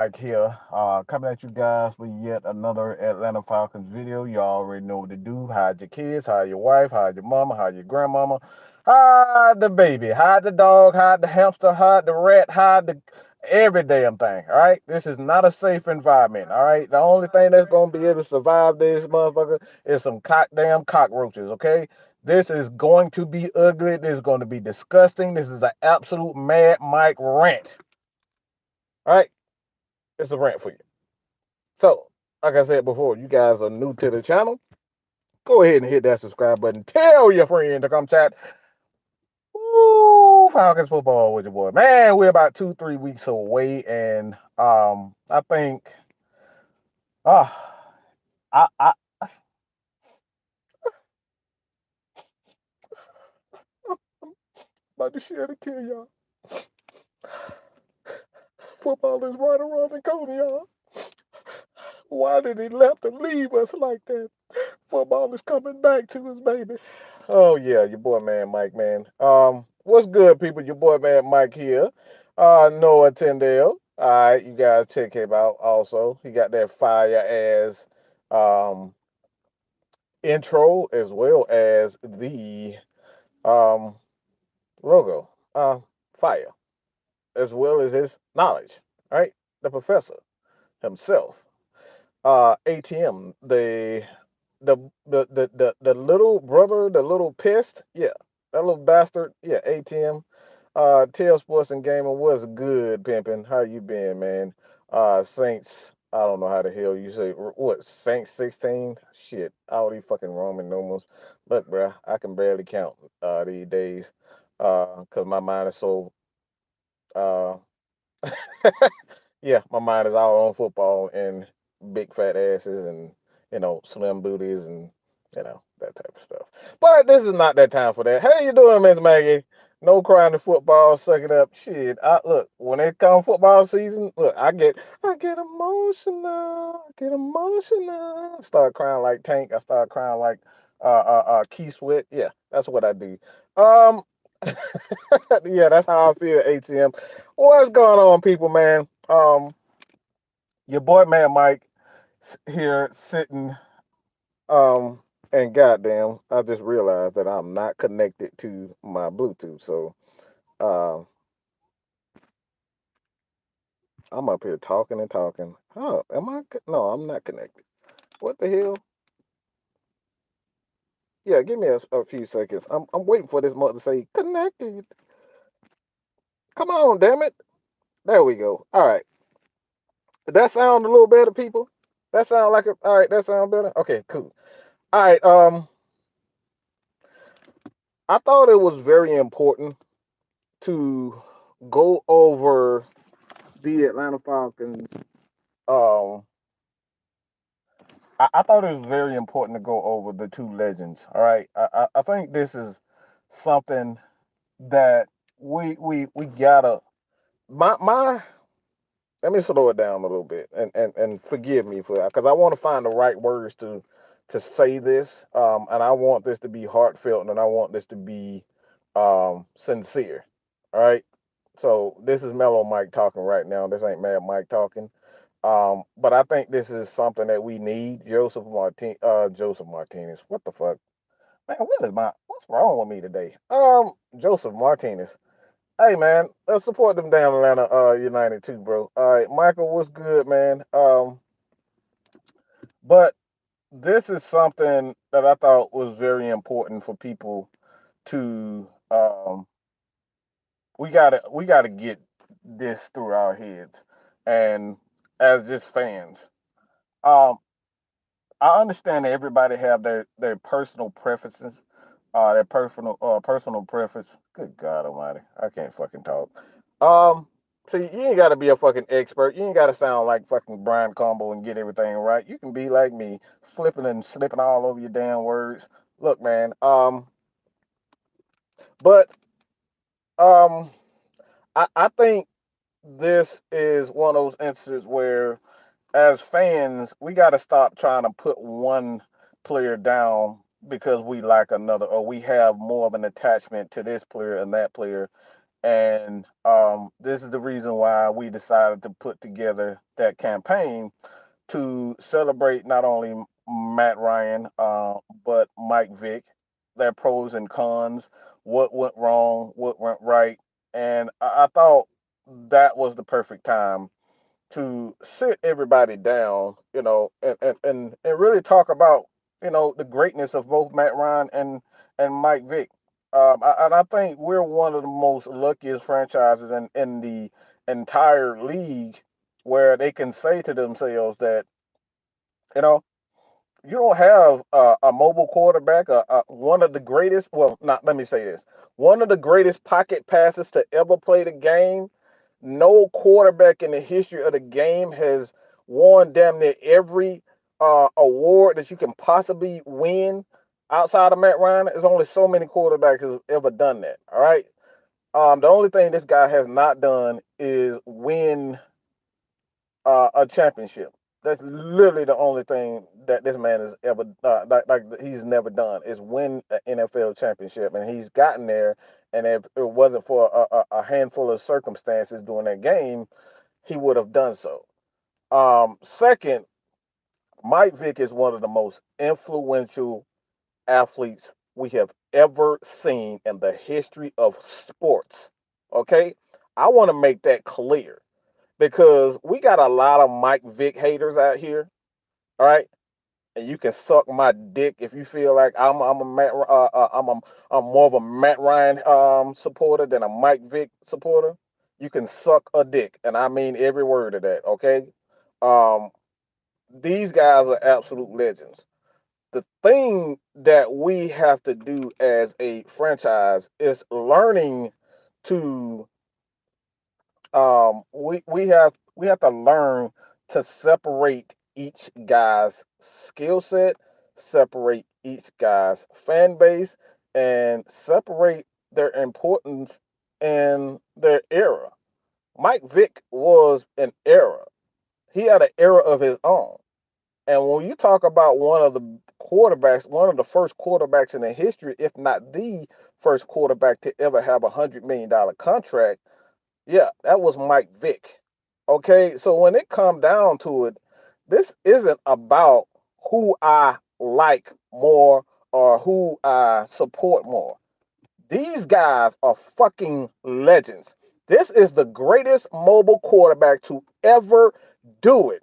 Mike here, coming at you guys with yet another Atlanta Falcons video. You already know what to do. Hide your kids, hide your wife, hide your mama, hide your grandmama, hide the baby, hide the dog, hide the hamster, hide the rat, hide the every damn thing. All right, this is not a safe environment. All right, the only thing that's gonna be able to survive this motherfucker is some goddamn cockroaches. Okay. This is going to be ugly. This is going to be disgusting. This is an absolute Mad Mike rant. All right, it's a rant for you. So, like I said before, you guys are new to the channel. Go ahead and hit that subscribe button. Tell your friend to come chat. Woo, Falcons football with your boy. Man, we're about 2, 3 weeks away, and I think uh I I'm about to share the kill y'all. Football is right around the corner, y'all. Why did he left to leave us like that? Football is coming back to us, baby. Oh yeah, your boy man Mike, man. What's good, people? Your boy man Mike here. Noah Tyndale. All right, you guys check him out. Also, he got that fire ass um intro as well as the um logo. Fire as well as his knowledge. Right, the professor himself. ATM, the little brother, the little pest, yeah, that little bastard, yeah, ATM. Tail Sports and Gaming was good, pimping. How you been, man? Saints, I don't know how the hell you say what Saints 16. Shit, all these fucking Roman numerals. Look, bruh, I can barely count these days, cause my mind is so uh yeah, my mind is all on football and big fat asses and slim booties and that type of stuff. But this is not that time for that. How you doing, Miss Maggie? No crying to football, suck it up. Shit, look, when it comes football season, look, I get emotional, I get emotional. I start crying like Tank. I start crying like Key Sweat. Yeah, that's what I do. Um, yeah, that's how I feel. ATM. What's going on, people, man? Your boy, man, Mike, here sitting. Um, and goddamn, I just realized that I'm not connected to my Bluetooth. So, uh, I'm up here talking and talking. Oh, am I? No, I'm not connected. What the hell? Yeah, give me a few seconds. I'm waiting for this mother to say connected. Come on, damn it. There we go. All right. Did that sound a little better, people? That sound like a. All right. That sound better. Okay, cool. All right. I thought it was very important to go over the Atlanta Falcons. Um, I thought it was very important to go over the two legends. All right, I think this is something that we gotta. My let me slow it down a little bit and forgive me for that because I want to find the right words to say this. And I want this to be heartfelt and I want this to be sincere. All right. So this is Mellow Mike talking right now. This ain't Mad Mike talking. But I think this is something that we need. Joseph Martinez. What the fuck? Man, what's wrong with me today? Joseph Martinez. Hey man, let's support them damn Atlanta United too, bro. All right, Michael, what's good, man? But this is something that I thought was very important for people to we gotta get this through our heads. And as just fans. Um I understand that everybody have their personal preferences, their personal preference. Good God Almighty, I can't fucking talk. Um, so you ain't got to be a fucking expert. You ain't got to sound like fucking Brian Combo and get everything right. You can be like me, flipping and slipping all over your damn words. Look, man. But um, I think this is one of those instances where as fans, we got to stop trying to put one player down because we like another or we have more of an attachment to this player and that player. And this is the reason why we decided to put together that campaign to celebrate not only Matt Ryan, but Mike Vick, their pros and cons, what went wrong, what went right. And I thought that was the perfect time to sit everybody down, and really talk about, the greatness of both Matt Ryan and Mike Vick. And I think we're one of the most luckiest franchises in the entire league where they can say to themselves that, you know, you don't have a mobile quarterback, one of the greatest. Well, not let me say this: one of the greatest pocket passes to ever play the game. No quarterback in the history of the game has won damn near every award that you can possibly win outside of Matt Ryan. There's only so many quarterbacks who've ever done that. All right. The only thing this guy has not done is win a championship. That's literally the only thing that this man has ever like he's never done is win an NFL championship, and he's gotten there. And if it wasn't for a handful of circumstances during that game, he would have done so. Second, Mike Vick is one of the most influential athletes we have ever seen in the history of sports. Okay, I want to make that clear because we got a lot of Mike Vick haters out here. All right, and you can suck my dick if you feel like I'm a Matt I'm more of a Matt Ryan supporter than a Mike Vick supporter. You can suck a dick, and I mean every word of that. Okay, um, these guys are absolute legends. The thing that we have to do as a franchise is learning to we have to learn to separate each guy's skill set, separate each guy's fan base, and separate their importance in their era. Mike Vick was an era. He had an era of his own. And when you talk about one of the quarterbacks, one of the first quarterbacks in the history, if not the first quarterback to ever have $100 million contract, yeah, that was Mike Vick. Okay, so when it come down to it, this isn't about who I like more or who I support more. These guys are fucking legends. This is the greatest mobile quarterback to ever do it.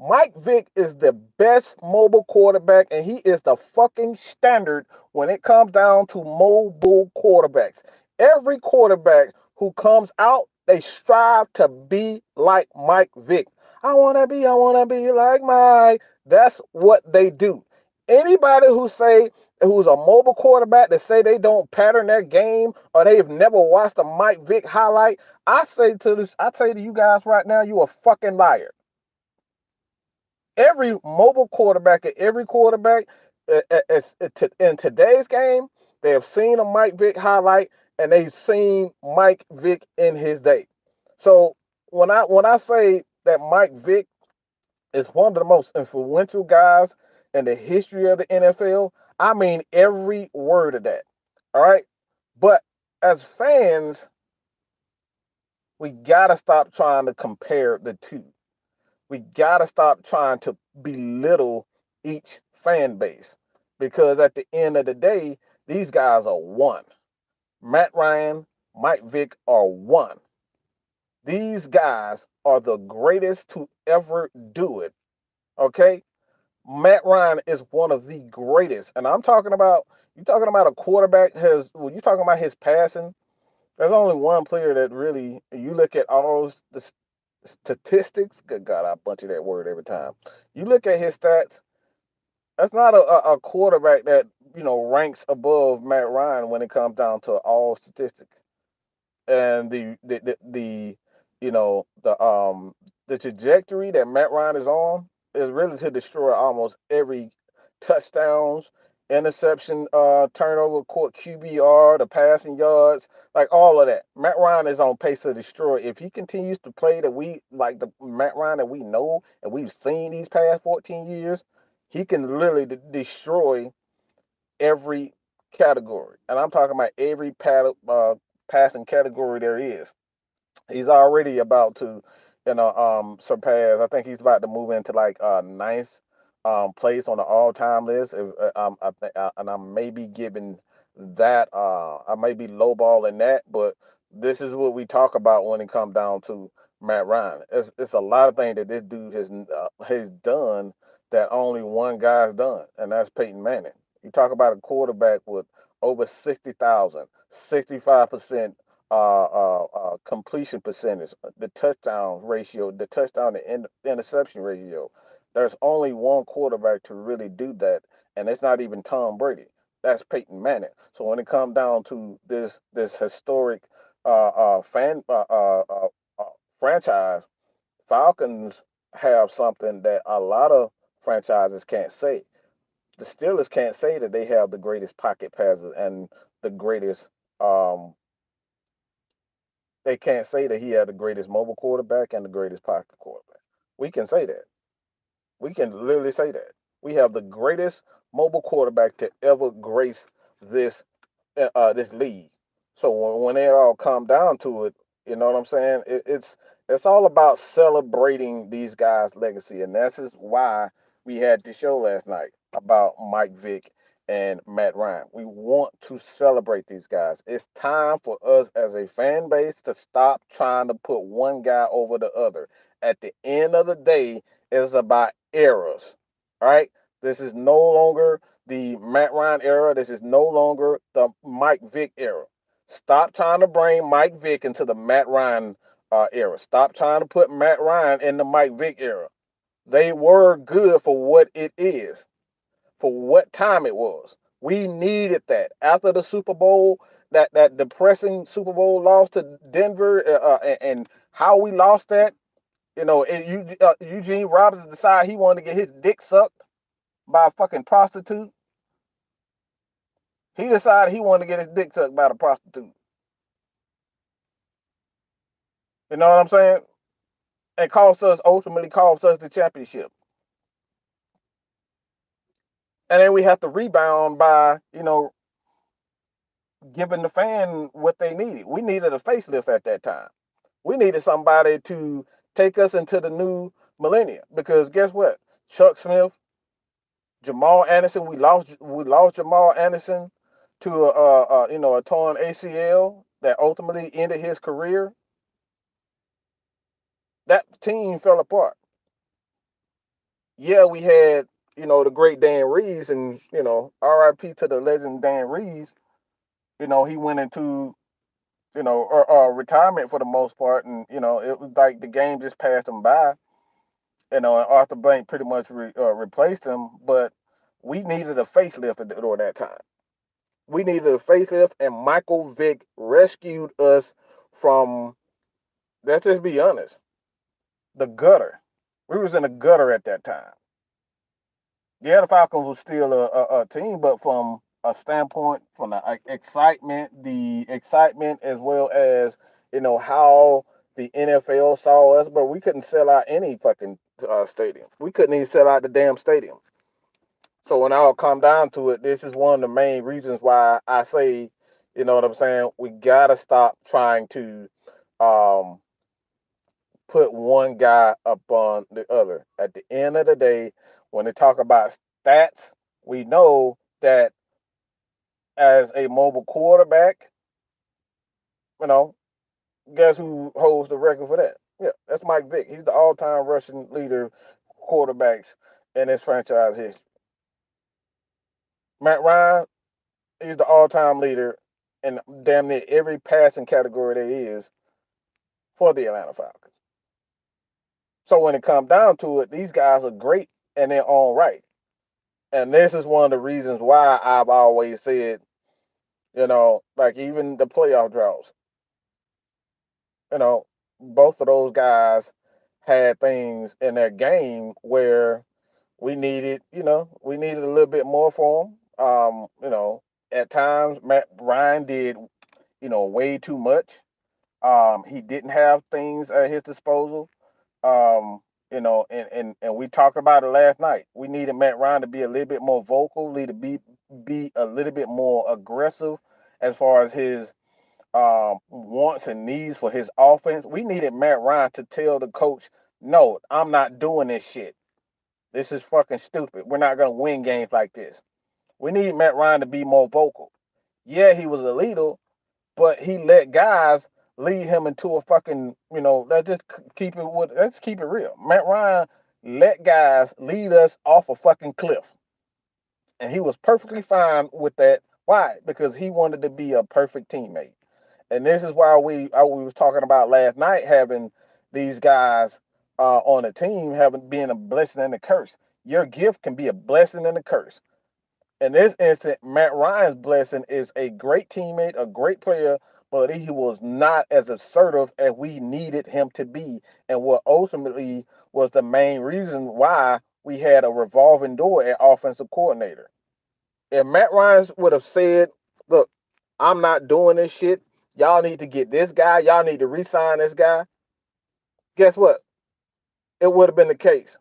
Mike Vick is the best mobile quarterback, and he is the fucking standard when it comes down to mobile quarterbacks. Every quarterback who comes out, they strive to be like Mike Vick. I wanna be like Mike. That's what they do. Anybody who's a mobile quarterback that say they don't pattern their game or they've never watched a Mike Vick highlight, I say to you guys right now, you a fucking liar. Every mobile quarterback and every quarterback in today's game, they have seen a Mike Vick highlight and they've seen Mike Vick in his day. So when I say that Mike Vick is one of the most influential guys in the history of the NFL, I mean every word of that. All right, but as fans, we gotta stop trying to compare the two. We got to stop trying to belittle each fan base because at the end of the day, these guys are one. Matt Ryan, Mike Vick are one. These guys are the greatest to ever do it. Okay? Matt Ryan is one of the greatest. And you're talking about a quarterback well, you're talking about his passing. There's only one player that really, you look at all the statistics. Good God, I butcher that word every time. You look at his stats. That's not a quarterback that ranks above Matt Ryan when it comes down to all statistics and the the trajectory that Matt Ryan is on is really to destroy almost every touchdowns, interception, turnover, court QBR, the passing yards, like all of that. Matt Ryan is on pace to destroy. If he continues to play that we like the Matt Ryan that we know and we've seen these past 14 years, he can literally destroy every category. And I'm talking about every passing category there is. He's already about to, surpass. I think he's about to move into like ninth place on the all-time list. I think, and I may be giving that. I may be lowballing that, but this is what we talk about when it comes down to Matt Ryan. It's a lot of things that this dude has done that only one guy's done, and that's Peyton Manning. You talk about a quarterback with over 60,000, 65% completion percentage, the touchdown ratio, the touchdown to interception ratio. There's only one quarterback to really do that, and it's not even Tom Brady. That's Peyton Manning. So when it comes down to this historic fan uh, franchise, Falcons have something that a lot of franchises can't say. The Steelers can't say that they have the greatest pocket passes and the greatest they can't say that he had the greatest mobile quarterback and the greatest pocket quarterback. We can say that. We can literally say that. We have the greatest mobile quarterback to ever grace this this league. So when it all come down to it, you know what I'm saying? It's all about celebrating these guys' legacy, and that's is why we had the show last night about Mike Vick and Matt Ryan. We want to celebrate these guys. It's time for us as a fan base to stop trying to put one guy over the other. At the end of the day, it's about eras. All right. This is no longer the Matt Ryan era. This is no longer the Mike Vick era. Stop trying to bring Mike Vick into the Matt Ryan era. Stop trying to put Matt Ryan in the Mike Vick era. They were good for what it is, for what time it was. We needed that after the Super Bowl, that depressing Super Bowl loss to Denver, and how we lost that. Eugene Robinson decided he wanted to get his dick sucked by a fucking prostitute. He decided he wanted to get his dick sucked by the prostitute. You know what I'm saying? And ultimately cost us the championship. And then we have to rebound by, giving the fan what they needed. We needed a facelift at that time. We needed somebody to take us into the new millennium. Because guess what? Chuck Smith, Jamal Anderson, we lost Jamal Anderson to a torn ACL that ultimately ended his career. That team fell apart. Yeah, we had, the great Dan Reeves, and, RIP to the legend Dan Reeves. He went into, retirement for the most part, and, it was like the game just passed him by, and Arthur Blank pretty much replaced him, but we needed a facelift during that time. We needed a facelift, and Michael Vick rescued us from, let's just be honest, the gutter. We was in the gutter at that time. Yeah, the Falcons was still a team, but from a standpoint, from the excitement as well as how the NFL saw us, but we couldn't sell out any fucking stadium. We couldn't even sell out the damn stadium. So when I all come down to it, this is one of the main reasons why I say, you know what I'm saying, we gotta stop trying to um, put one guy upon the other. At the end of the day, when they talk about stats, we know that as a mobile quarterback, you know, guess who holds the record for that? Yeah, that's Mike Vick. He's the all-time rushing leader quarterbacks in his franchise history. Matt Ryan, he's the all-time leader in damn near every passing category there is for the Atlanta Falcons. So when it comes down to it, these guys are great in their own right. And this is one of the reasons why I've always said, like even the playoff droughts, you know, both of those guys had things in their game where we needed a little bit more for them. At times Matt Ryan did, way too much. He didn't have things at his disposal. And we talked about it last night. We needed Matt Ryan to be a little bit more vocal, to be a little bit more aggressive as far as his wants and needs for his offense. We needed Matt Ryan to tell the coach, no, I'm not doing this shit. This is fucking stupid. We're not gonna win games like this. We need Matt Ryan to be more vocal. Yeah, he was a leader, but he let guys lead him into a fucking, let's just let's keep it real. Matt Ryan let guys lead us off a fucking cliff. And he was perfectly fine with that. Why? Because he wanted to be a perfect teammate. And this is why we was talking about last night, having these guys on a team having being a blessing and a curse. Your gift can be a blessing and a curse. In this instant, Matt Ryan's blessing is a great teammate, a great player, but he was not as assertive as we needed him to be, and what ultimately was the main reason why we had a revolving door at offensive coordinator. If Matt Ryan would have said, "Look, I'm not doing this shit. Y'all need to get this guy. Y'all need to re-sign this guy." Guess what? It would have been the case.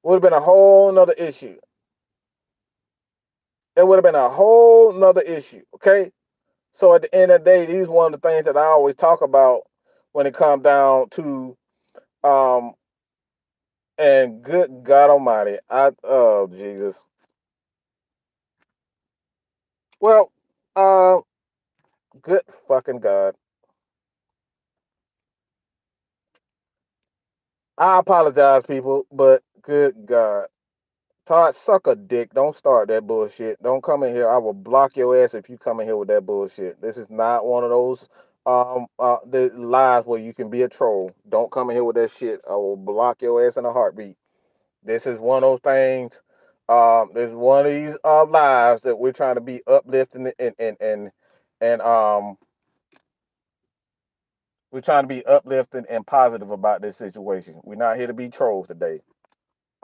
Would have been a whole nother issue. It would have been a whole nother issue. Okay. So at the end of the day, these one of the things that I always talk about when it comes down to um and good God Almighty, oh Jesus. Well, uh, good fucking God. I apologize, people, but good God. Todd, suck a dick. Don't start that bullshit. Don't come in here. I will block your ass if you come in here with that bullshit. This is not one of those the lives where you can be a troll. Don't come in here with that shit. I will block your ass in a heartbeat. This is one of those things. There's one of these lives that we're trying to be uplifting and we're trying to be uplifting and positive about this situation. We're not here to be trolls today.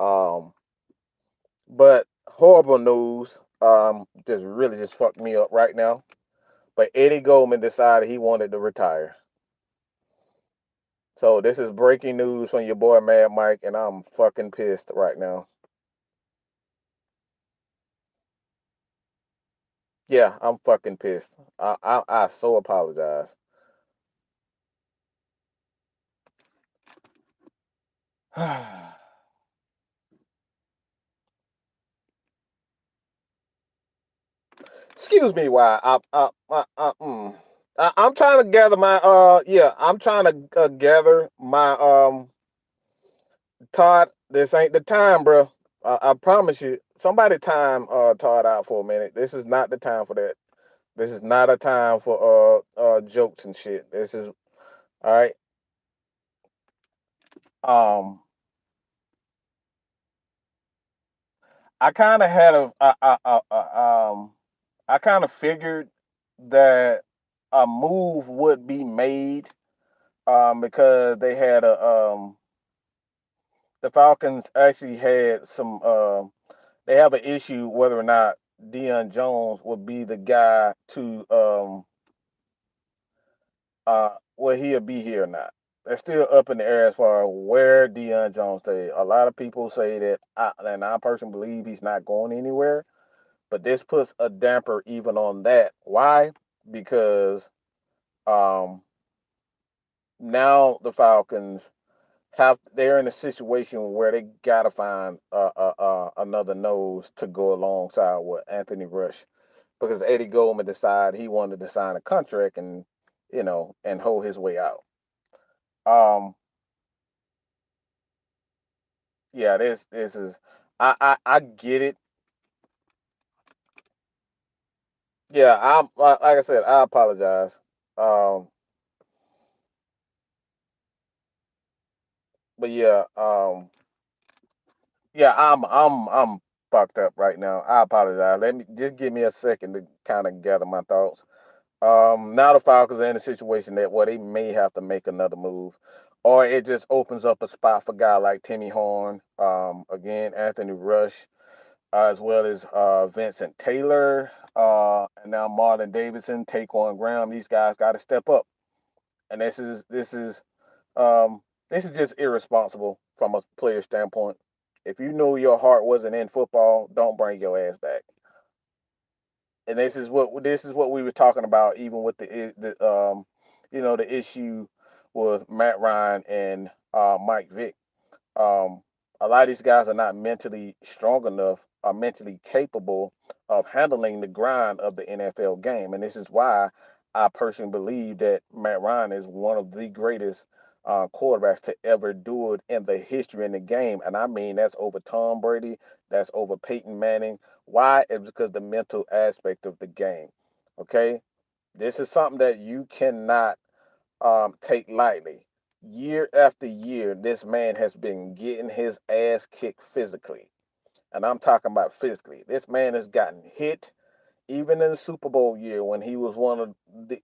Um, but horrible news. Just really just fucked me up right now. But Eddie Goldman decided he wanted to retire. So this is breaking news from your boy Mad Mike, and I'm fucking pissed right now. Yeah, I'm fucking pissed. I so apologize. Excuse me, why I'm trying to gather my I'm trying to gather my Todd. This ain't the time, bro. I promise you. Somebody time Todd out for a minute. This is not the time for that. This is not a time for jokes and shit. This is all right. Um, I kind of had I kind of figured that a move would be made because they had a the Falcons actually had some they have an issue whether or not Deion Jones would be the guy to will he'll be here or not. They're still up in the air as far as where Deion Jones stays. A lot of people say that, and I personally believe he's not going anywhere. But this puts a damper even on that. Why? Because um, now the Falcons they're in a situation where they gotta find another nose to go alongside with Anthony Rush because Eddie Goldman decided he wanted to sign a contract and and hold his way out. Um, yeah, this is I get it. Yeah, like I said, I apologize. Um, but yeah, yeah, I'm fucked up right now. I apologize. Let me just give me a second to kind of gather my thoughts. Now the Falcons are in a situation that where they may have to make another move, or it just opens up a spot for a guy like Timmy Horn, again Anthony Rush, as well as Vincent Taylor, and now Marlon Davidson, Taquan Graham. These guys got to step up, and um, this is just irresponsible from a player standpoint. If you knew your heart wasn't in football, don't bring your ass back. And this is what we were talking about, even with the issue with Matt Ryan and Mike Vick. Um, a lot of these guys are not mentally strong enough or mentally capable of handling the grind of the NFL game. And this is why I personally believe that Matt Ryan is one of the greatest quarterbacks to ever do it in the history in the game. And I mean, that's over Tom Brady, that's over Peyton Manning. Why? It's because the mental aspect of the game. Okay? This is something that you cannot take lightly. Year after year, this man has been getting his ass kicked physically. And I'm talking about physically. This man has gotten hit even in the Super Bowl year when he was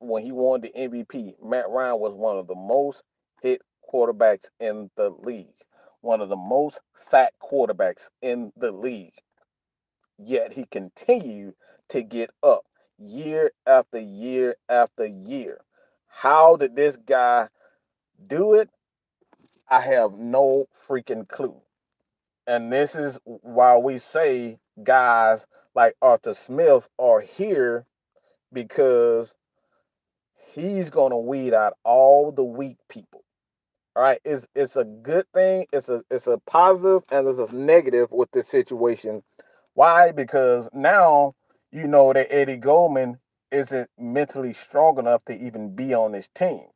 when he won the MVP. Matt Ryan was one of the most hit quarterbacks in the league. One of the most sacked quarterbacks in the league. Yet he continued to get up year after year after year. How did this guy do it? I have no freaking clue. And this is why we say guys like Arthur Smith are here, because he's gonna weed out all the weak people. All right, it's a good thing. It's a positive and it's a negative with this situation. Why? Because now you know that Eddie Goldman isn't mentally strong enough to even be on this team.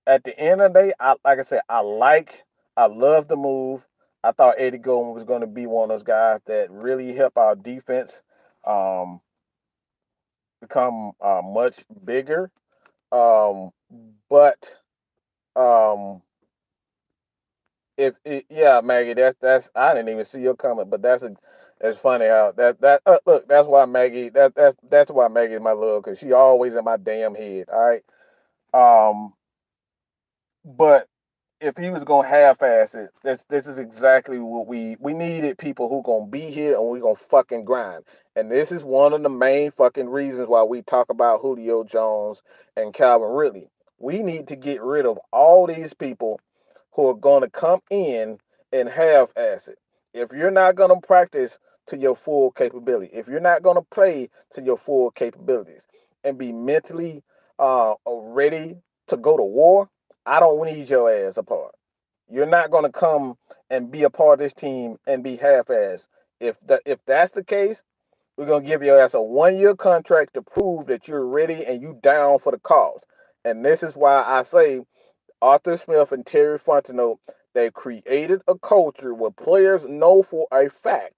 At the end of the day, like I said, I love the move. I thought Eddie Goldman was going to be one of those guys that really help our defense um, become much bigger. Um, but um, yeah, Maggie, that's I didn't even see your comment, but it's funny how look, that's why Maggie that's why Maggie's my love, because she always in my damn head. All right. Um, but if he was gonna half-ass it, this is exactly what we needed. People who gonna be here and we gonna fucking grind. And this is one of the main fucking reasons why we talk about Julio Jones and Calvin Ridley. We need to get rid of all these people who are gonna come in and half-ass it. If you're not gonna practice to your full capability, if you're not gonna play to your full capabilities, and be mentally ready to go to war, I don't need your ass apart. You're not going to come and be a part of this team and be half-assed. If that's the case, we're going to give your ass a 1-year contract to prove that you're ready and you down for the cause. And this is why I say Arthur Smith and Terry Fontenot, they created a culture where players know for a fact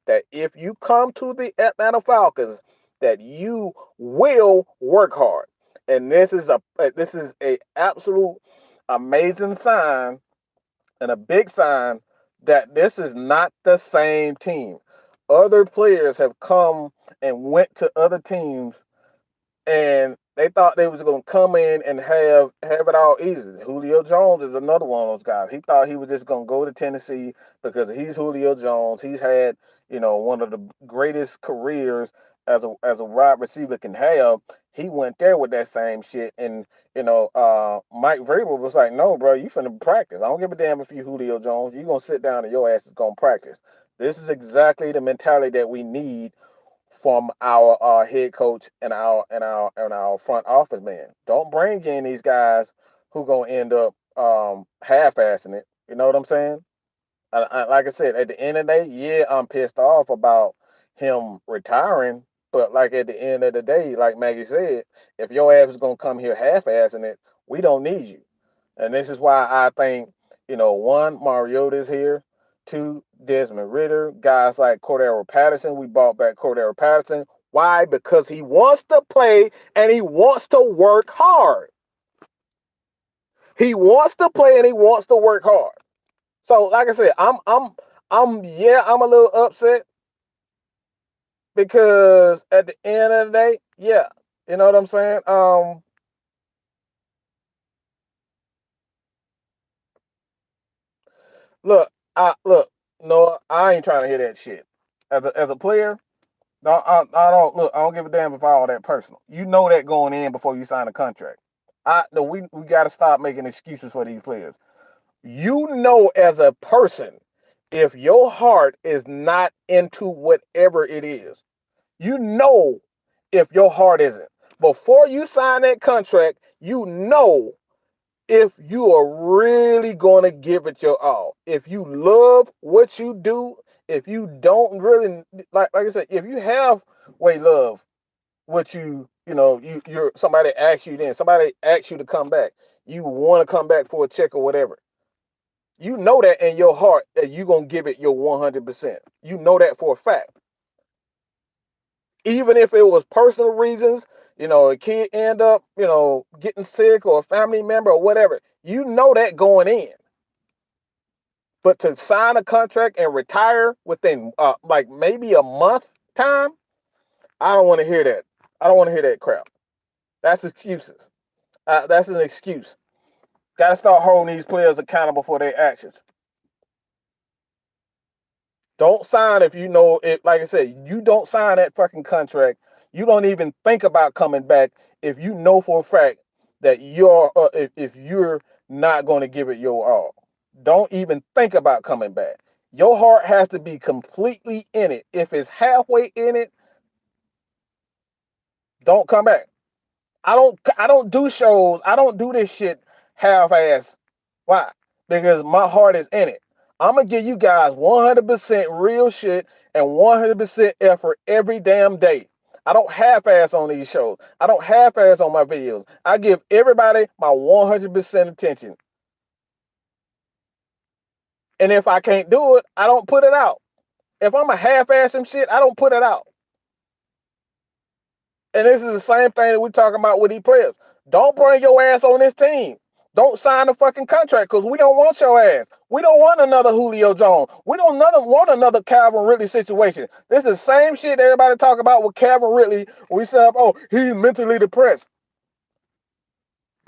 that if you come to the Atlanta Falcons, that you will work hard. And this is a absolute amazing sign and a big sign that this is not the same team. Other players have come and went to other teams, and they thought they was gonna come in and have it all easy. Julio Jones is another one of those guys. He thought he was just gonna go to Tennessee because he's Julio Jones. He's had one of the greatest careers as a wide receiver can have. He went there with that same shit, and Mike Vrabel was like, "No, bro, you finna practice. I don't give a damn if you Julio Jones. You gonna sit down and your ass is gonna practice." This is exactly the mentality that we need from our head coach and our front office man. Don't bring in these guys who gonna end up half-assing it. You know what I'm saying? Like I said, at the end of the day, yeah, I'm pissed off about him retiring. But like at the end of the day, like Maggie said, if your ass is gonna come here half-assing it, we don't need you. And this is why I think, one, Mariota's here. Two, Desmond Ritter. Guys like Cordero Patterson. We bought back Cordero Patterson. Why? Because he wants to play and he wants to work hard. He wants to play and he wants to work hard. So, like I said, I'm a little upset because at the end of the day, yeah, you know what I'm saying. Look, no, I ain't trying to hear that shit. As a player, no, I don't look. I don't give a damn if I all that personal. You know that going in before you sign a contract. No, we got to stop making excuses for these players. You know, as a person, if your heart is not into whatever it is, You know if your heart isn't. Before you sign that contract, you know if you are really going to give it your all. If you love what you do, if you don't really like I said, if you have way love what you're somebody asks you then, somebody asks you to come back, you want to come back for a check or whatever. You know that in your heart that you're going to give it your 100%. You know that for a fact. Even if it was personal reasons, a kid end up, getting sick or a family member or whatever, you know that going in. But to sign a contract and retire within like maybe a month time, I don't want to hear that. I don't want to hear that crap. That's excuses. That's an excuse. Got to start holding these players accountable for their actions. Don't sign if you know it. Like I said, you don't sign that fucking contract. You don't even think about coming back if you know for a fact that if you're not going to give it your all. Don't even think about coming back. Your heart has to be completely in it. If it's halfway in it, don't come back. I don't do shows. I don't do this shit half-ass. Why? Because my heart is in it. I'm gonna give you guys 100% real shit and 100% effort every damn day. I don't half-ass on these shows. I don't half-ass on my videos. I give everybody my 100% attention. And if I can't do it, I don't put it out. If I'm a half-ass some shit, I don't put it out. And this is the same thing that we're talking about with these players. Don't bring your ass on this team. Don't sign a fucking contract because we don't want your ass. We don't want another Julio Jones. We don't want another Calvin Ridley situation. This is the same shit that everybody talk about with Calvin Ridley. We set up, oh, he's mentally depressed.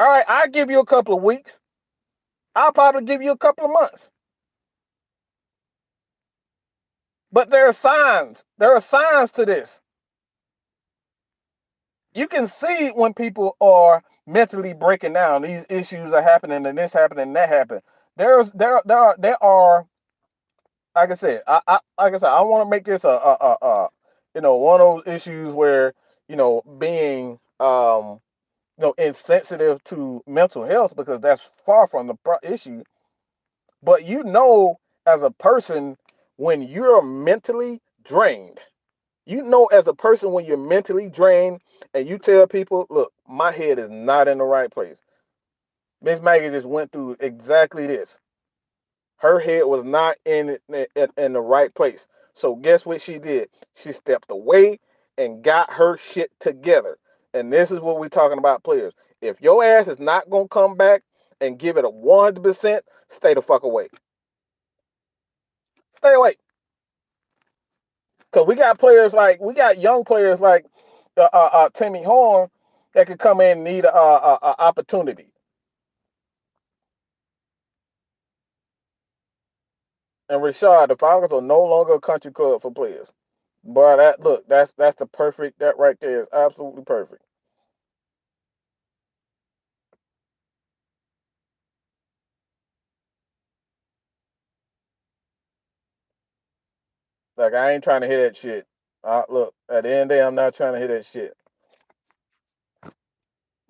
All right, I'll give you a couple of weeks. I'll probably give you a couple of months. But there are signs. There are signs to this. You can see when people are mentally breaking down. These issues are happening, and this happening, and that happened. There are. Like I said, I want to make this one of those issues where being insensitive to mental health because that's far from the issue. But as a person, when you're mentally drained, as a person when you're mentally drained and you tell people, look, my head is not in the right place. Miss Maggie just went through exactly this. Her head was not in the right place. So guess what she did? She stepped away and got her shit together. And this is what we're talking about, players. If your ass is not gonna come back and give it a 100%, stay the fuck away. Stay away. Because we got young players like Timmy Horn that could come in and need a opportunity. And Rashad, the Falcons are no longer a country club for players. But that's the perfect. That right there is absolutely perfect. Like I ain't trying to hear that shit. Look, at the end of the day, I'm not trying to hear that shit.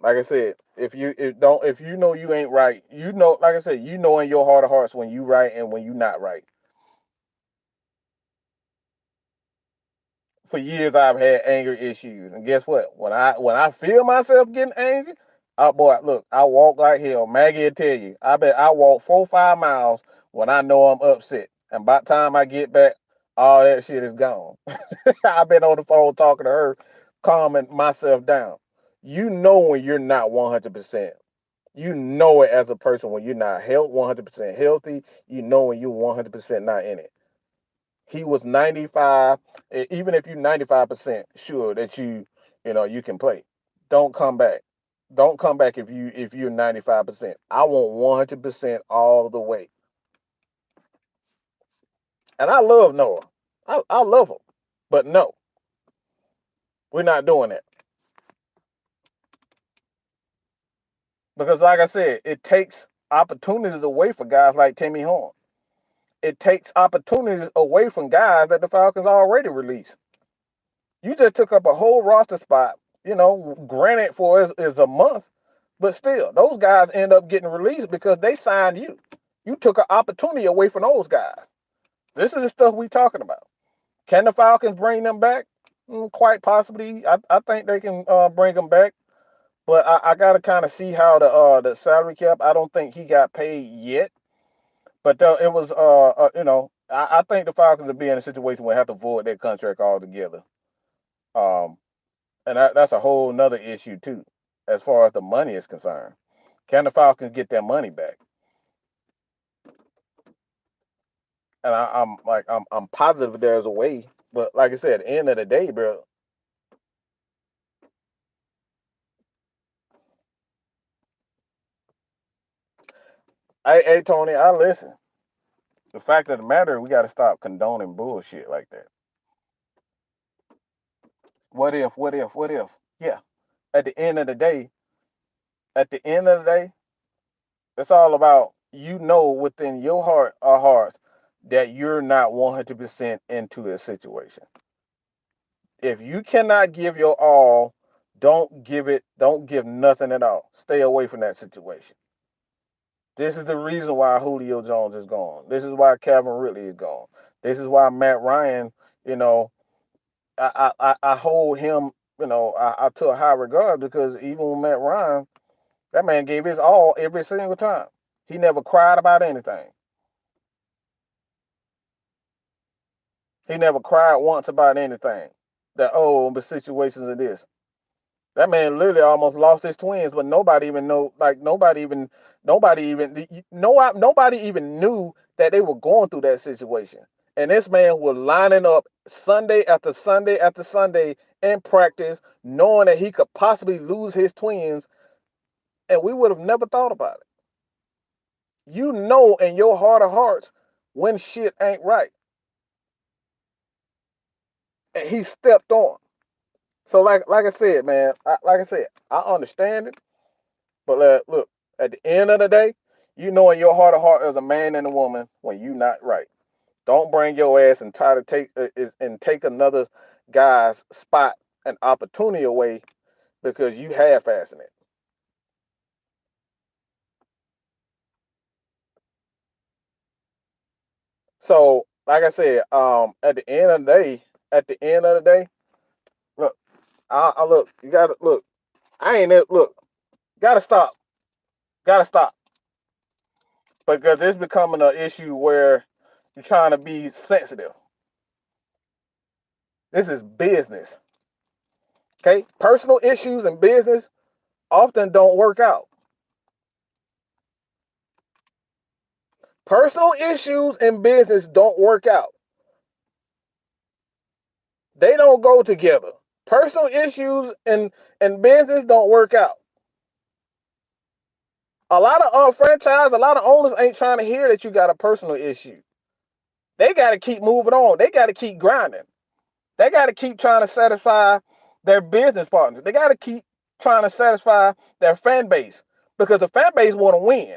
Like I said, if you know you ain't right, like I said, in your heart of hearts when you right and when you not right. For years I've had anger issues, and guess what? When I feel myself getting angry, boy, look, I walk like hell. Maggie will tell you, I bet I walk 4 or 5 miles when I know I'm upset, and by the time I get back, all that shit is gone. I've been on the phone talking to her, calming myself down. You know when you're not 100%. You know it as a person when you're not 100% healthy. You know when you're 100% not in it. He was 95. Even if you're 95% sure that you can play, don't come back. Don't come back if you're 95%. I want 100% all the way. And I love Noah. I love him. But no, we're not doing that. Because like I said, it takes opportunities away for guys like Timmy Horn. It takes opportunities away from guys that the Falcons already released. You just took up a whole roster spot. Granted for is a month, but still, those guys end up getting released because they signed you. You took an opportunity away from those guys. This is the stuff we talking about. Can the Falcons bring them back? Quite possibly. I think they can bring them back, but I got to kind of see how the salary cap. I don't think he got paid yet, but it was I think the Falcons will be in a situation where they have to void their contract altogether. Um, and that's a whole nother issue too, as far as the money is concerned. Can the Falcons get their money back? And I'm positive there's a way, but like I said, at the end of the day, bro. Hey Tony, I listen. The fact of the matter, we got to stop condoning bullshit like that. What if? What if? What if? Yeah. At the end of the day, at the end of the day, it's all about within your heart or hearts that you're not 100% into a situation. If you cannot give your all, don't give it. Don't give nothing at all. Stay away from that situation. This is the reason why Julio Jones is gone. This is why Calvin Ridley is gone. This is why Matt Ryan, you know, I hold him, I to a high regard because even with Matt Ryan, that man gave his all every single time. He never cried about anything. He never cried once about anything. That the situations of this. That man literally almost lost his twins, but nobody even know. Like nobody even knew that they were going through that situation. And this man was lining up Sunday after Sunday after Sunday in practice, knowing that he could possibly lose his twins, and we would have never thought about it. In your heart of hearts when shit ain't right, and he stepped on. So like I said, man, I understand it. But look, at the end of the day, in your heart of heart as a man and a woman when you not right. Don't bring your ass and try to take another guy's spot and opportunity away because you half-assing it. So, like I said, at the end of the day, look, I look, you gotta look. I ain't look, gotta stop, gotta stop because it's becoming an issue where you're trying to be sensitive. This is business. Okay, personal issues in business often don't work out. Personal issues in business don't work out. They don't go together. Personal issues in business don't work out. A lot of franchise, a lot of owners ain't trying to hear that you got a personal issue. They got to keep moving on. They got to keep grinding. They got to keep trying to satisfy their business partners. They got to keep trying to satisfy their fan base because the fan base want to win.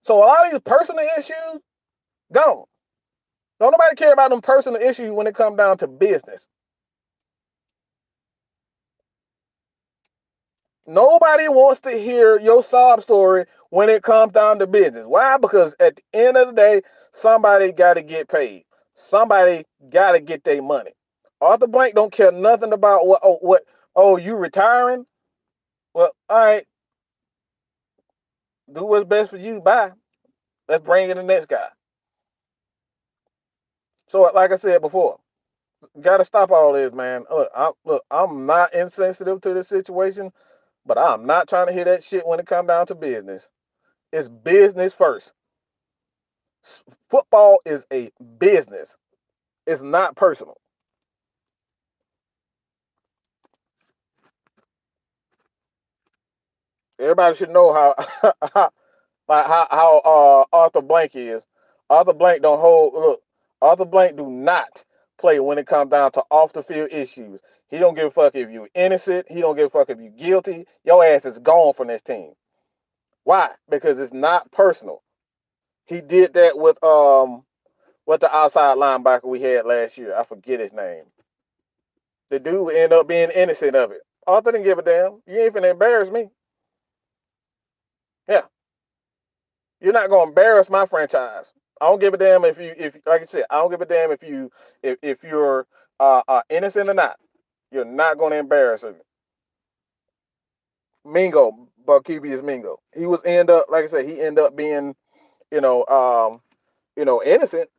So a lot of these personal issues, gone. Don't nobody care about them personal issues when it comes down to business. Nobody wants to hear your sob story when it comes down to business. Why? Because at the end of the day, somebody got to get paid. Somebody got to get their money. Arthur Blank don't care nothing about you retiring? Well, all right, do what's best for you. Bye. Let's bring in the next guy. So, like I said before, got to stop all this, man. I'm not insensitive to this situation, but I'm not trying to hear that shit when it comes down to business. It's business first. Football is a business. It's not personal. Everybody should know how Arthur Blank is. Arthur Blank don't hold look. Arthur Blank do not play when it comes down to off the field issues. He don't give a fuck if you innocent. He don't give a fuck if you guilty. Your ass is gone from this team. Why? Because it's not personal. He did that with what the outside linebacker we had last year. I forget his name. The dude end up being innocent of it. Arthur didn't give a damn. You ain't finna embarrass me. Yeah, you're not gonna embarrass my franchise. I don't give a damn if like I said, I don't give a damn if you're innocent or not. You're not gonna embarrass me. Mingo, Barkevius Mingo. He was end up like I said, he ended up being you know innocent.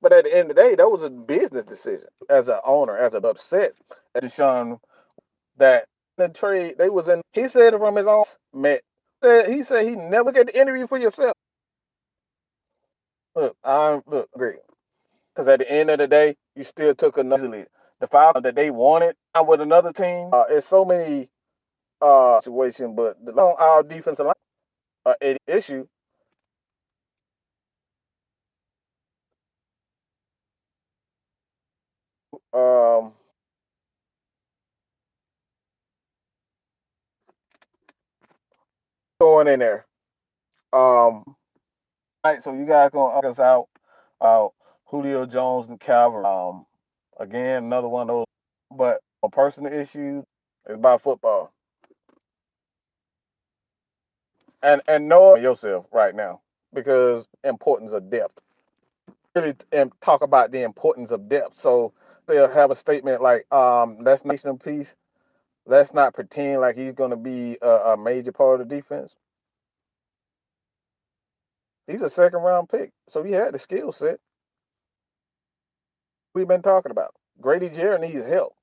But at the end of the day, that was a business decision as an owner, as an upset at Deshaun that the trade they was in. He said it from his own met. He said he never get the interview for yourself. Look, great. Because at the end of the day, you still took another the Falcons that they wanted with another team. It's so many situation, but our defensive line issue. Um, Going in there. Right. So you guys gonna us out. Uh, Julio Jones and Calvin. Again, another one of those. But on personal issues, it's about football. And know yourself right now because importance of depth. Really and talk about the importance of depth. So they'll have a statement like, "That's nation piece. Let's not pretend like he's going to be a major part of the defense. He's a second round pick, so he had the skill set we've been talking about. Grady Jarrett needs help.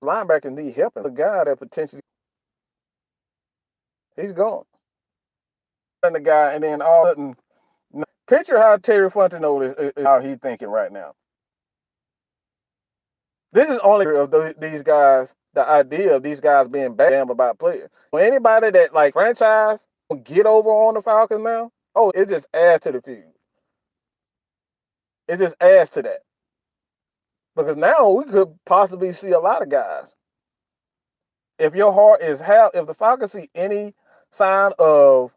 Linebackers need help. And the guy that potentially he's gone. And the guy, and then all of a sudden, picture how Terry Fontenot is how he's thinking right now. This is only of these guys. The idea of these guys being bad about players. For anybody that like franchise get over on the Falcons now, oh, it just adds to the feud. It just adds to that because now we could possibly see a lot of guys. If your heart is if the Falcons see any sign of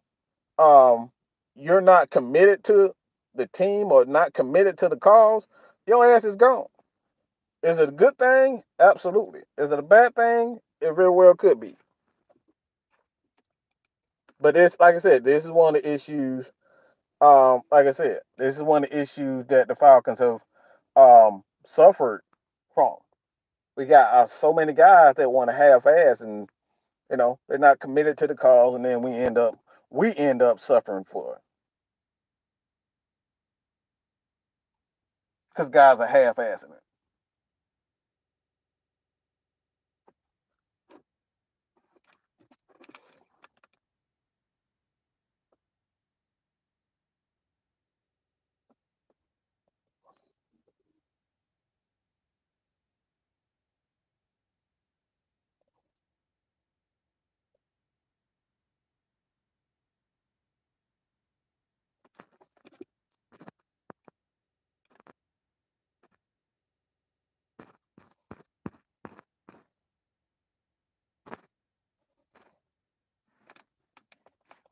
um you're not committed to the team or not committed to the cause, your ass is gone. Is it a good thing? Absolutely. Is it a bad thing? It very well could be. But this, like I said, this is one of the issues. Like I said, this is one of the issues that the Falcons have suffered from. We got so many guys that want to half-ass, and they're not committed to the cause, and then we end up suffering for it because guys are half-assing it.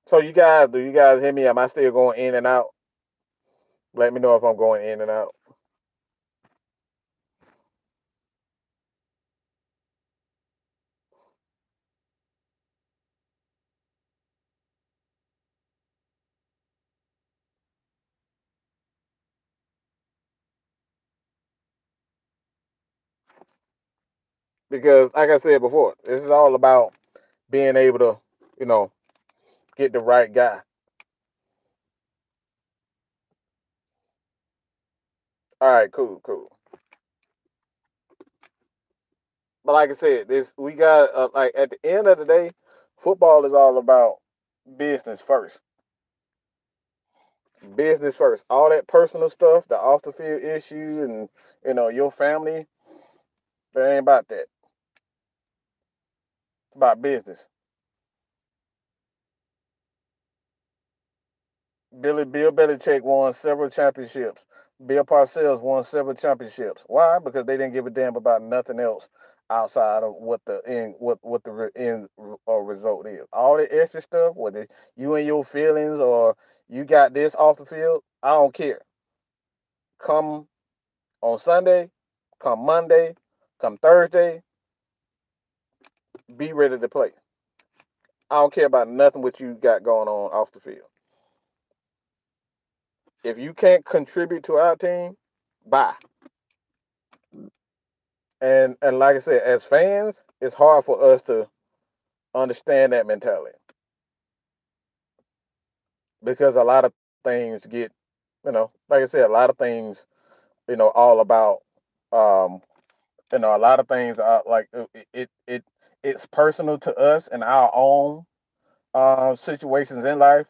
So do you guys hear me? Am I still going in and out? Let me know if I'm going in and out. Because, like I said before, this is all about being able to, you know, get the right guy. All right, cool, cool. But like I said, this we got like at the end of the day, football is all about business first. Business first. All that personal stuff, the off the field issue, and your family, that ain't about that. It's about business. Bill Belichick won several championships. Bill Parcells won several championships. Why? Because they didn't give a damn about nothing else outside of what the end result is. All the extra stuff, whether you and your feelings or you got this off the field, I don't care. Come on Sunday, come Monday, Come Thursday, be ready to play. I don't care about nothing what you got going on off the field. If you can't contribute to our team, bye. And like I said, as fans, it's hard for us to understand that mentality because a lot of things get, like I said, a lot of things, all about, um, a lot of things are like it's personal to us and our own situations in life.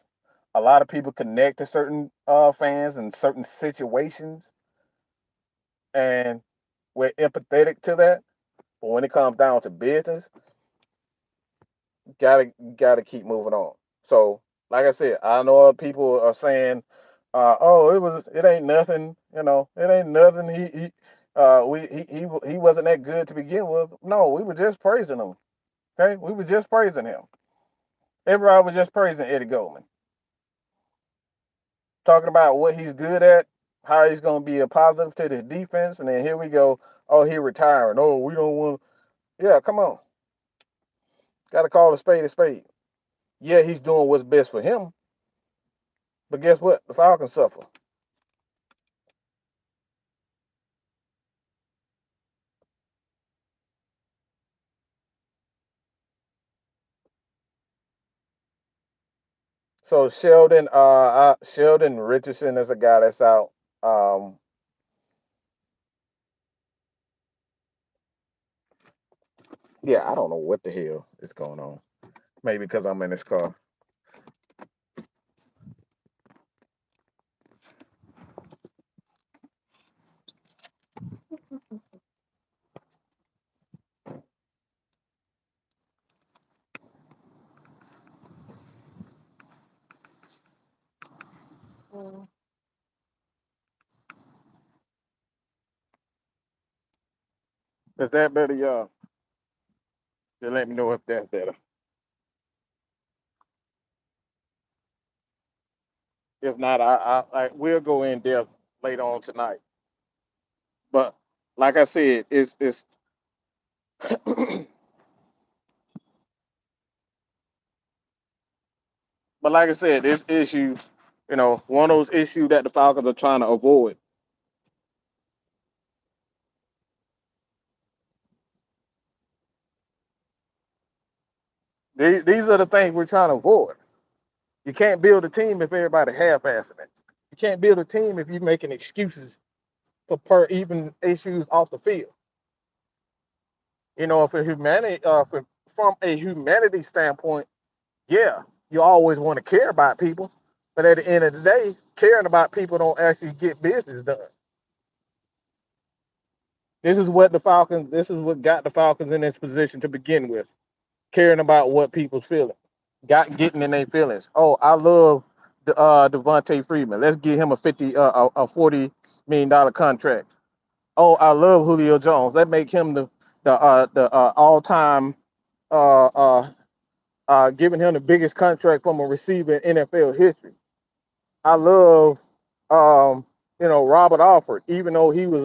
A lot of people connect to certain fans and certain situations, and we're empathetic to that. But when it comes down to business, gotta keep moving on. So, like I said, I know people are saying, "Oh, it ain't nothing," it ain't nothing. He wasn't that good to begin with. No, we were just praising him. Okay, we were just praising him. Everybody was just praising Eddie Goldman, talking about what he's good at, how he's gonna be a positive to the defense, and then here we go. Oh, he retiring. Oh, we don't want. Yeah, come on. Got to call a spade a spade. Yeah, he's doing what's best for him, but guess what? The Falcons suffer. So Sheldon Richardson is a guy that's out. Um, yeah, I don't know what the hell is going on. Maybe because I'm in this car. Is that better, y'all? Just let me know if that's better. If not, I will go in depth later on tonight. But like I said, it's but like I said, this issue, one of those issues that the Falcons are trying to avoid. These are the things we're trying to avoid. You can't build a team if everybody half-assing it. You can't build a team if you're making excuses for per even issues off the field. For humanity, from a humanity standpoint, yeah, you always want to care about people, but at the end of the day, caring about people don't actually get business done. This is what got the Falcons in this position to begin with, caring about what people's feeling, getting in their feelings. Oh, I love the Devontae Freeman. Let's give him a $40 million contract. Oh, I love Julio Jones. That make him the all time uh, uh, giving him the biggest contract from a receiver in NFL history. I love Robert Alford, even though he was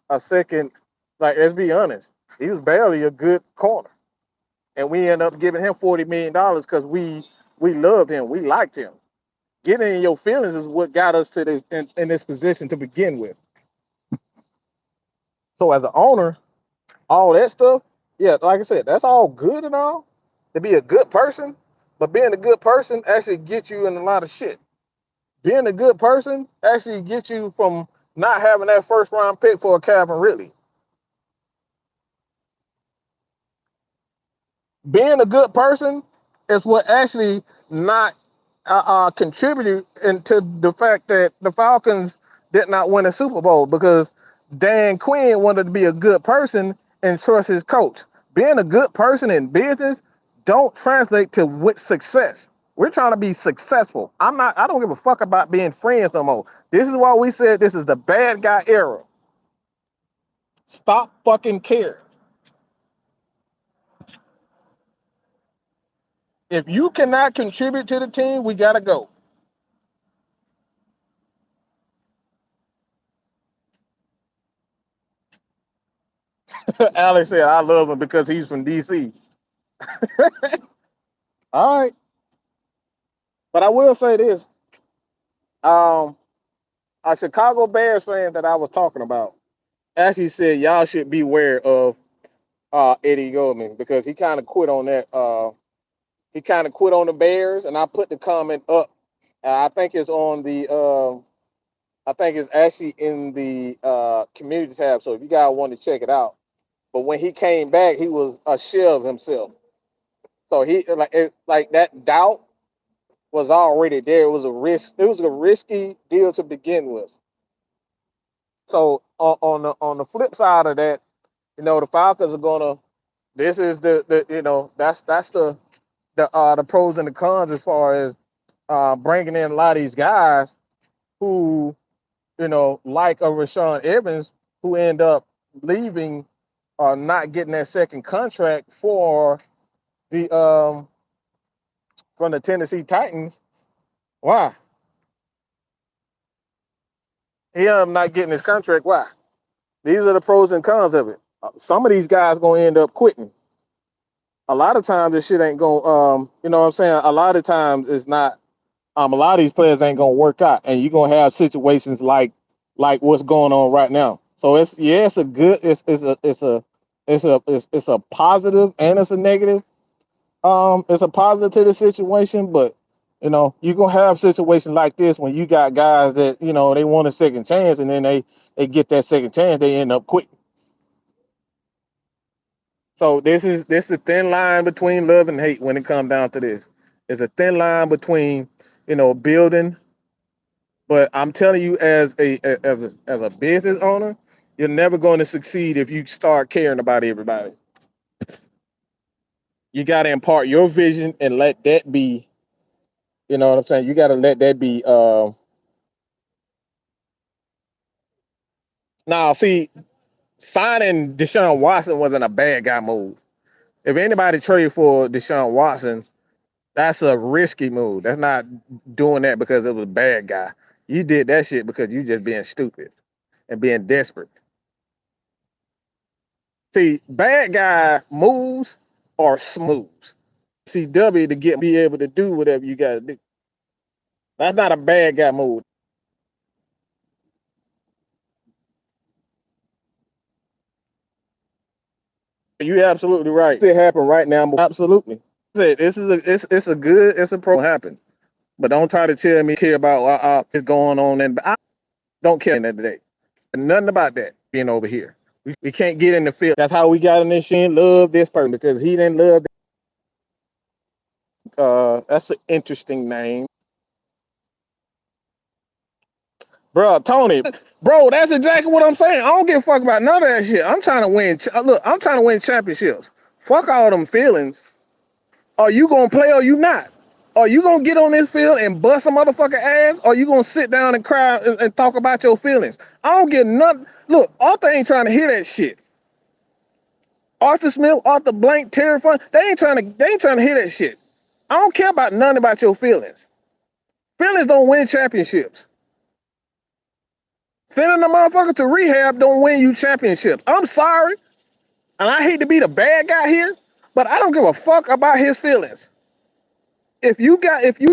a second. Like, let's be honest, he was barely a good corner, and we end up giving him $40 million because we loved him, we liked him. Getting in your feelings is what got us to this in this position to begin with. So as an owner, all that stuff, yeah, like I said, that's all good and all to be a good person, but being a good person actually gets you in a lot of shit. Being a good person actually gets you from not having that first round pick for a Calvin Ridley. Being a good person is what actually not contributed into the fact that the Falcons did not win a Super Bowl because Dan Quinn wanted to be a good person and trust his coach. Being a good person in business don't translate to with success. We're trying to be successful. I don't give a fuck about being friends no more. This is why we said this is the bad guy era. Stop fucking caring. If you cannot contribute to the team, we gotta go. Alex said, I love him because he's from DC. All right. But I will say this. Um, a Chicago Bears fan that I was talking about actually said y'all should beware of Eddie Goldman because he kind of quit on that. He kind of quit on the Bears, and I put the comment up. I think it's on the. I think it's actually in the community tab. So if you guys want to check it out, but when he came back, he was a shell of himself. So he like that doubt was already there. It was a risk. It was a risky deal to begin with. So on the flip side of that, the Falcons are gonna. This is the that's the pros and the cons as far as bringing in a lot of these guys who like a Rashawn Evans who end up leaving or not getting that second contract the from the Tennessee Titans. Why? He ended up not getting his contract. Why? These are the pros and cons of it. Some of these guys gonna end up quitting. A lot of times this shit ain't gonna you know what I'm saying? A lot of times it's not a lot of these players ain't gonna work out and you're gonna have situations like what's going on right now. So it's a good it's a positive and it's a negative. It's a positive to the situation, but you're gonna have situations like this when you got guys that they want a second chance and then they get that second chance, they end up quitting. So this is a thin line between love and hate when it comes down to this. It's a thin line between building, but I'm telling you as a business owner, you're never going to succeed if you start caring about everybody. You got to impart your vision and let that be. You know what I'm saying? You got to let that be. Now, see, signing Deshaun Watson wasn't a bad guy move. If anybody traded for Deshaun Watson, that's a risky move. That's not doing that because it was a bad guy. You did that shit because you just being stupid and being desperate. See, bad guy moves are smooth. CW to be able to do whatever you got to do. That's not a bad guy move. You're absolutely right. It happened right now. Absolutely. It's a good it's a pro happen. But don't try to tell me care about what's going on and I don't care in that day. Nothing about that being over here. We can't get in the field. That's how we got in this shit. Love this person because he didn't love. That's an interesting name, bro. Tony, bro. That's exactly what I'm saying. I don't give a fuck about none of that shit. I'm trying to win. Look, I'm trying to win championships. Fuck all them feelings. Are you gonna play or you not? Are you gonna get on this field and bust a motherfucker ass? Or you gonna sit down and cry and talk about your feelings? I don't get nothing. Look, Arthur ain't trying to hear that shit. Arthur Smith, Arthur Blank, Terry Fun, they ain't trying to hear that shit. I don't care about nothing about your feelings. Feelings don't win championships. Sending a motherfucker to rehab don't win you championships. I'm sorry, and I hate to be the bad guy here, but I don't give a fuck about his feelings. If you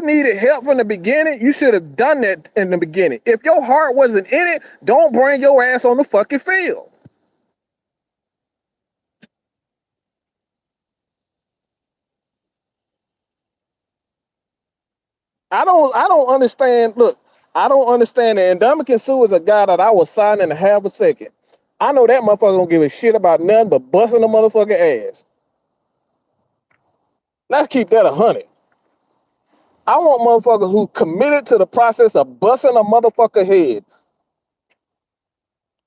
needed help from the beginning, you should have done that in the beginning. If your heart wasn't in it, don't bring your ass on the fucking field. I don't understand. Look, I don't understand that. And Dominican Sue is a guy that I was signing in a half a second. I know that motherfucker don't give a shit about nothing but busting a motherfucking ass. Let's keep that 100. I want motherfuckers who committed to the process of busting a motherfucker head.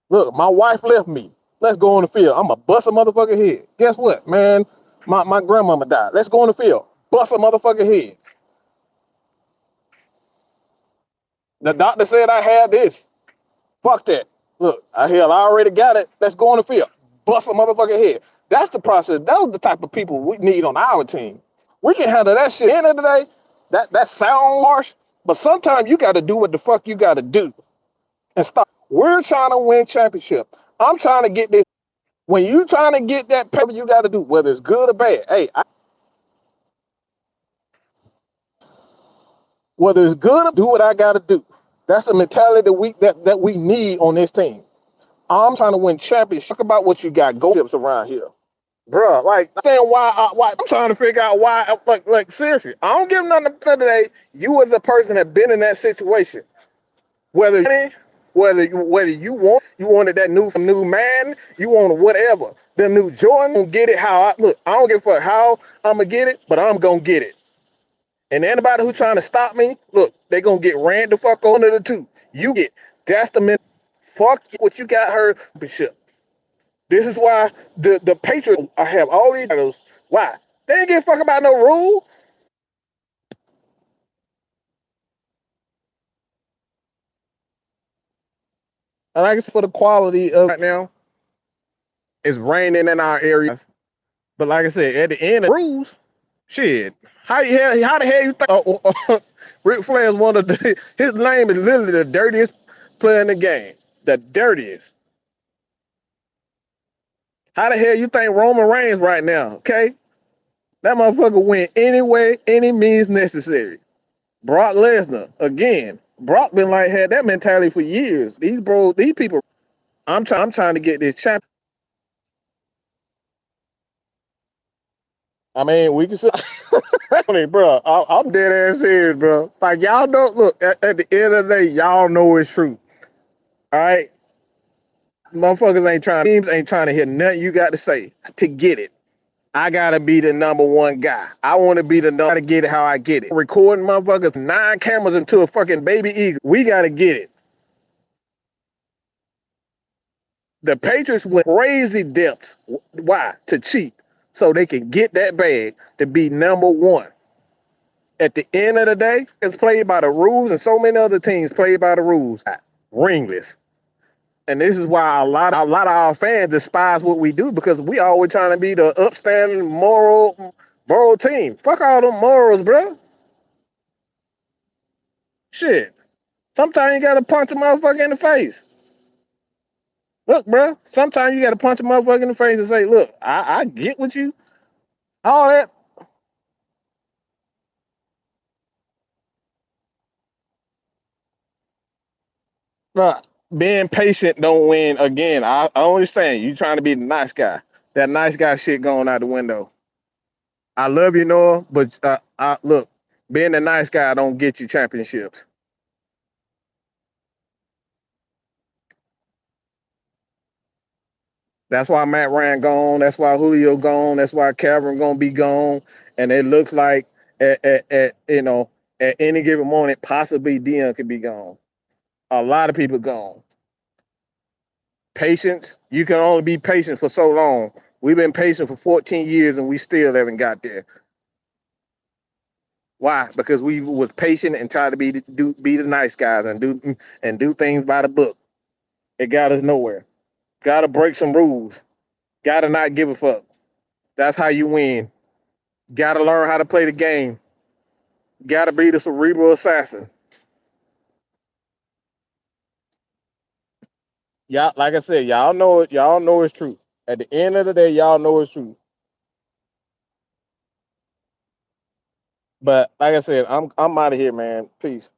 Look, my wife left me. Let's go on the field. I'm going to bust a motherfucker head. Guess what, man? My grandmama died. Let's go on the field. Bust a motherfucker head. The doctor said I had this. Fuck that. Look, I already got it. Let's go on the field. Bust a motherfucker head. That's the process. Those the type of people we need on our team. We can handle that shit. At the end of the day, that sound harsh, but sometimes you got to do what the fuck you got to do and stop. We're trying to win championship. I'm trying to get this. When you trying to get that paper, you got to do whether it's good or bad. Hey, whether it's good or do what I got to do. That's the mentality that we need on this team. I'm trying to win championships. Talk about what you got. Go tips around here, bro. Like, why I'm trying to figure out why. Like seriously, I don't give nothing today. You as a person have been in that situation. Whether you wanted that new man, you wanted whatever, the new Jordan, gonna get it how I look. I don't give a fuck how I'm gonna get it, but I'm gonna get it. And anybody who trying to stop me, look, they gonna get ran the fuck on to the two. You get that's the fuck what you got her shit. This is why the Patriots I have all these titles. Why? They ain't give a fuck about no rule. And I guess for the quality of right now, it's raining in our area. But like I said, at the end of the rules, shit. How the hell you think Ric Flair is one of the his name is literally the dirtiest player in the game. The dirtiest. How the hell you think Roman Reigns right now? Okay? That motherfucker win any way, any means necessary. Brock Lesnar, again. Brock been like had that mentality for years. These people. I'm trying to get this champion. I mean, we can say, I mean, bro, I'm dead ass serious, bro. Like y'all don't look at the end of the day, y'all know it's true. All right, motherfuckers ain't trying to hear nothing you got to say to get it. I gotta be the number one guy. I want to be the number. Gotta get it how I get it. Recording motherfuckers 9 cameras into a fucking baby eagle. We gotta get it. The Patriots went crazy depths. Why? To cheat, so they can get that bag to be number one. At the end of the day, it's played by the rules, and so many other teams play by the rules. Ringless. And this is why a lot of our fans despise what we do because we always trying to be the upstanding moral team. Fuck all them morals, bro. Shit. Sometimes you gotta punch a motherfucker in the face. Look, bro. Sometimes you gotta punch a motherfucker in the face and say, "Look, I get with you. All that, but being patient don't win again. I understand you trying to be the nice guy. That nice guy shit going out the window. I love you, Noah, but look, being a nice guy don't get you championships. That's why Matt Ryan gone. That's why Julio gone. That's why Calvin gonna be gone. And it looks like at any given moment, possibly Dion could be gone. A lot of people gone. Patience. You can only be patient for so long. We've been patient for 14 years and we still haven't got there. Why? Because we was patient and tried to be the nice guys and do things by the book. It got us nowhere. Got to break some rules. Got to not give a fuck. That's how you win. Got to learn how to play the game. Got to be the cerebral assassin. Y'all, like I said, y'all know it. Y'all know it's true. At the end of the day, y'all know it's true. But like I said, I'm out of here, man. Peace.